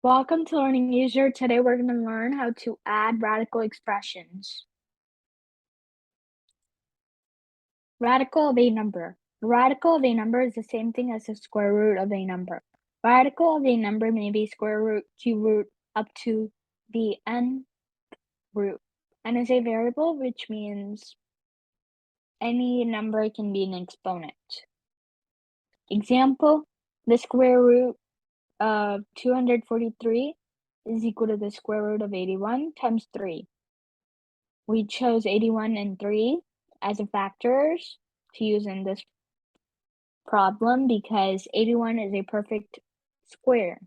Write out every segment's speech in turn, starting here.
Welcome to Learning Easier. Today we're going to learn how to add radical expressions. Radical of a number. The radical of a number is the same thing as the square root of a number. Radical of a number may be square root, cube root, up to the n root. N is a variable, which means any number can be an exponent. Example, the square root of 243 is equal to the square root of 81 times 3. We chose 81 and 3 as factors to use in this problem because 81 is a perfect square.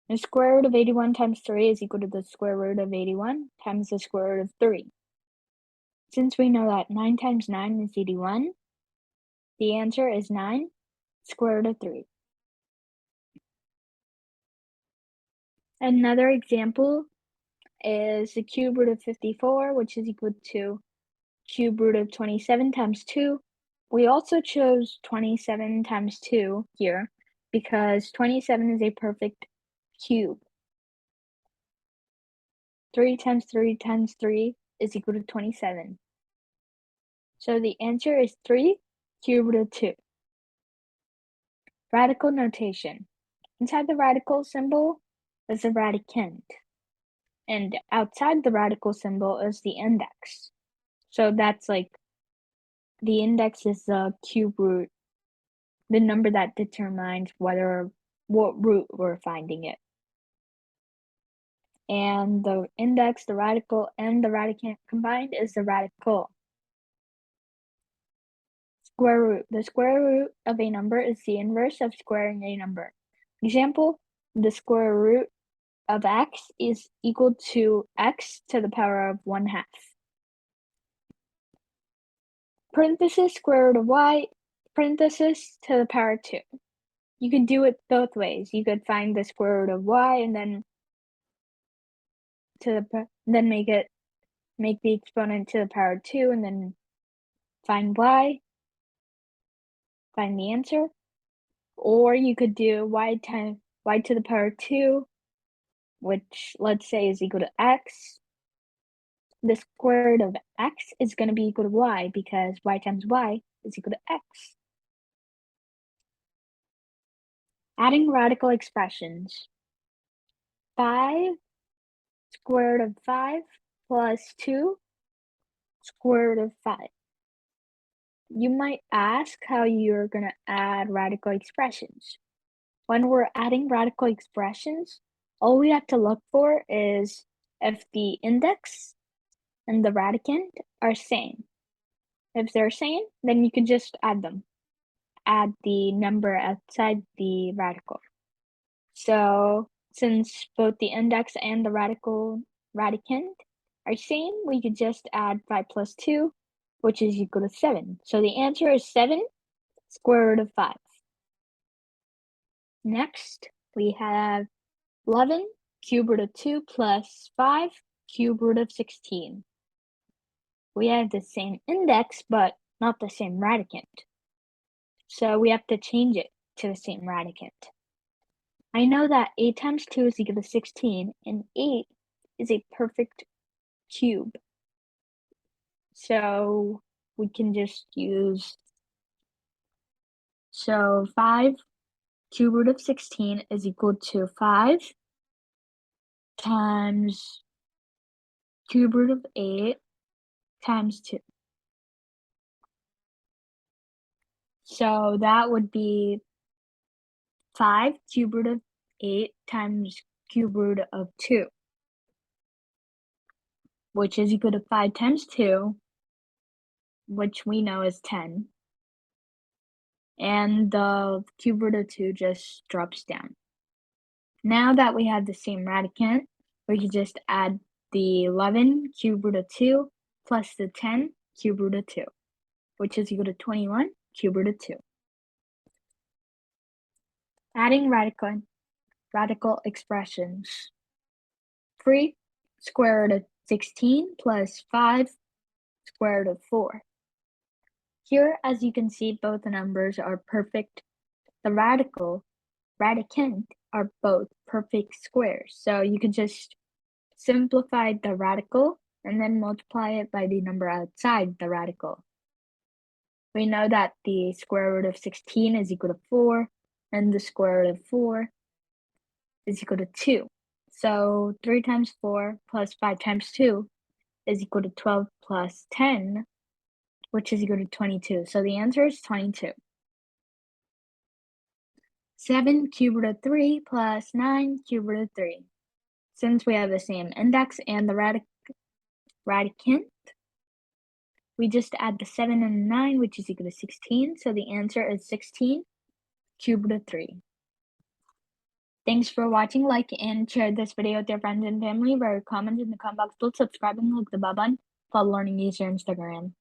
The square root of 81 times 3 is equal to the square root of 81 times the square root of 3. Since we know that 9 times 9 is 81, the answer is 9 square root of 3. Another example is the cube root of 54, which is equal to cube root of 27 times 2. We also chose 27 times 2 here because 27 is a perfect cube. 3 times 3 times 3 is equal to 27. So the answer is 3 cube root of 2. Radical notation. Inside the radical symbol is a radicand, and outside the radical symbol is the index. So that's like the index is the cube root, the number that determines what root we're finding it. And the index, the radical, and the radicand combined is the radical. Square root. The square root of a number is the inverse of squaring a number. Example, the square root of x is equal to x to the power of 1/2. Parenthesis square root of y, parenthesis to the power 2. You could do it both ways. You could find the square root of y and then make the exponent to the power 2 and then find y, find the answer. Or you could do y to the power 2, which let's say is equal to x. The square root of x is going to be equal to y because y times y is equal to x. Adding radical expressions. 5 square root of 5 plus 2 square root of 5. You might ask how you're going to add radical expressions. When we're adding radical expressions, all we have to look for is if the index and the radicand are same. If they're same, then you can just add them. Add the number outside the radical. So since both the index and the radicand are same, we could just add 5 plus 2, which is equal to 7. So the answer is 7 square root of 5. Next, we have 11 cube root of 2 plus 5 cube root of 16. We have the same index, but not the same radicand. So we have to change it to the same radicand. I know that 8 times 2 is equal to 16, and 8 is a perfect cube. So we can just use, 5 cube root of 16 is equal to 5 times cube root of 8 times 2. So that would be 5 cube root of 8 times cube root of 2, which is equal to 5 times 2, which we know is 10. And the cube root of 2 just drops down. Now that we have the same radicand, we can just add the 11 cube root of 2 plus the 10 cube root of 2, which is equal to 21 cube root of 2. Adding radical expressions. 3 square root of 16 plus 5 square root of 4. Here, as you can see, both the numbers are perfect. The radical radicand are both perfect squares. So you can just simplify the radical and then multiply it by the number outside the radical. We know that the square root of 16 is equal to 4, and the square root of 4 is equal to 2. So 3 times 4 plus 5 times 2 is equal to 12 plus 10, which is equal to 22. So the answer is 22. 7 cube root of 3 plus 9 cube root of 3. Since we have the same index and the radicand, we just add the 7 and the 9, which is equal to 16. So the answer is 16 cube root of 3. Thanks for watching. Like and share this video with your friends and family. Write a comment in the comment box below. Subscribe and click the bell button. Follow Learning User Instagram.